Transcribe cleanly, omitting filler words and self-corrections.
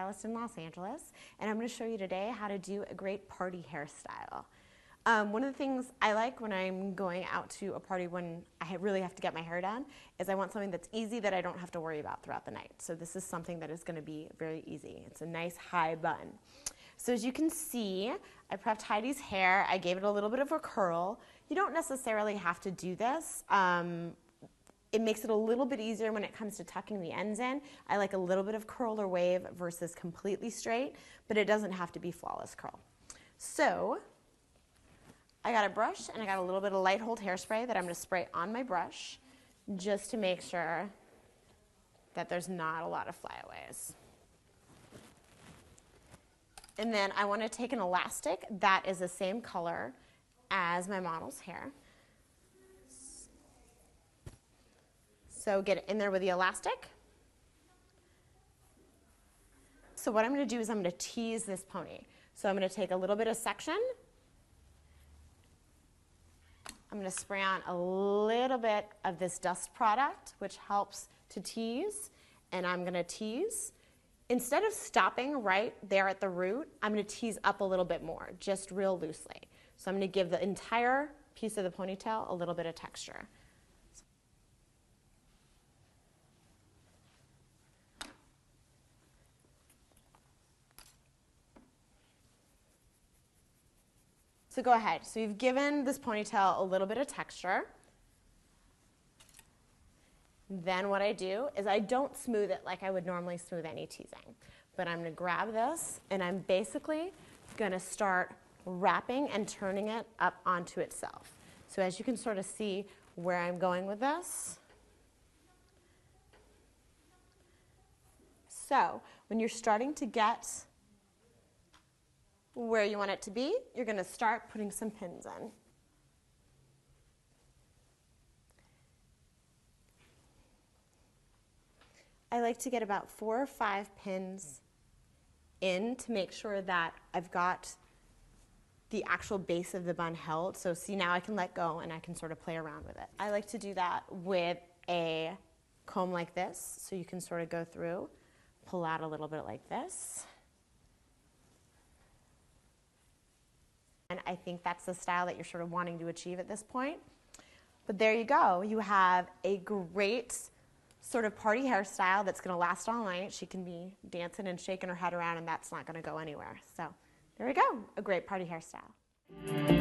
hairstylist in Los Angeles, and I'm going to show you today how to do a great party hairstyle. One of the things I like when I'm going out to a party when I really have to get my hair done is I want something that's easy that I don't have to worry about throughout the night. So this is something that is going to be very easy. It's a nice high bun. So as you can see, I prepped Heidi's hair. I gave it a little bit of a curl. You don't necessarily have to do this. It makes it a little bit easier when it comes to tucking the ends in. I like a little bit of curl or wave versus completely straight, but it doesn't have to be flawless curl. So I got a brush and I got a little bit of light hold hairspray that I'm going to spray on my brush just to make sure that there's not a lot of flyaways. And then I want to take an elastic that is the same color as my model's hair. So get it in there with the elastic. So what I'm going to do is I'm going to tease this pony. So I'm going to take a little bit of section. I'm going to spray on a little bit of this dust product, which helps to tease. And I'm going to tease. Instead of stopping right there at the root, I'm going to tease up a little bit more, just real loosely. So I'm going to give the entire piece of the ponytail a little bit of texture. So go ahead. So you've given this ponytail a little bit of texture. Then what I do is I don't smooth it like I would normally smooth any teasing. But I'm going to grab this and I'm basically going to start wrapping and turning it up onto itself. So as you can sort of see where I'm going with this. So when you're starting to get where you want it to be, you're going to start putting some pins in. I like to get about 4 or 5 pins in to make sure that I've got the actual base of the bun held. So see, now I can let go and I can sort of play around with it. I like to do that with a comb like this, so you can sort of go through, pull out a little bit like this. And I think that's the style that you're sort of wanting to achieve at this point. But there you go. You have a great sort of party hairstyle that's going to last all night. She can be dancing and shaking her head around and that's not going to go anywhere. So there we go. A great party hairstyle.